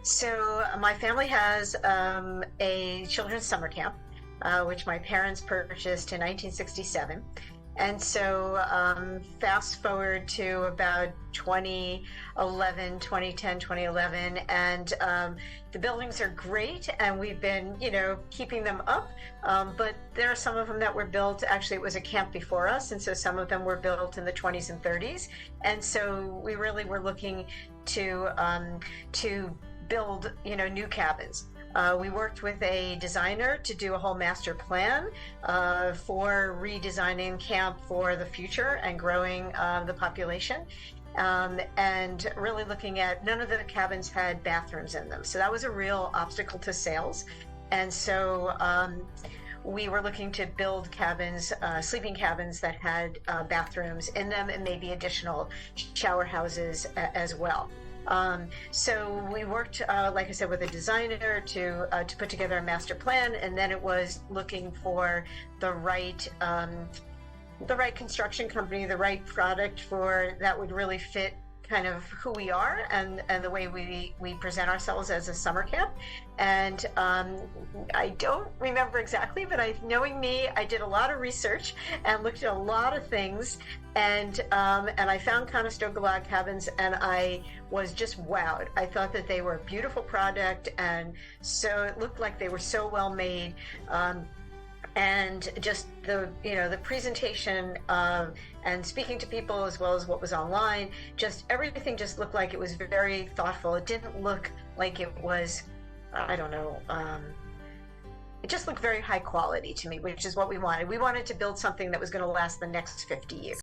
So my family has a children's summer camp, which my parents purchased in 1967. And so fast forward to about 2011, 2010, 2011, and the buildings are great, and we've been, keeping them up. But there are some of them that were built, actually it was a camp before us, and so some of them were built in the 20s and 30s. And so we really were looking to build, new cabins. We worked with a designer to do a whole master plan for redesigning camp for the future and growing the population. And really looking at, none of the cabins had bathrooms in them. So that was a real obstacle to sales. And so we were looking to build cabins, sleeping cabins that had bathrooms in them and maybe additional shower houses as well. So we worked, like I said, with a designer to put together a master plan, and then it was looking for the right construction company, the right product that would really fit kind of who we are and the way we present ourselves as a summer camp. And I don't remember exactly, but knowing me, I did a lot of research and looked at a lot of things, and I found Conestoga Log Cabins, and I was just wowed. I thought that they were a beautiful product, and so it looked like they were so well made. And just the presentation and speaking to people as well as what was online, just everything just looked like it was very thoughtful. It didn't look like it was, I don't know, it just looked very high quality to me, which is what we wanted. We wanted to build something that was going to last the next 50 years.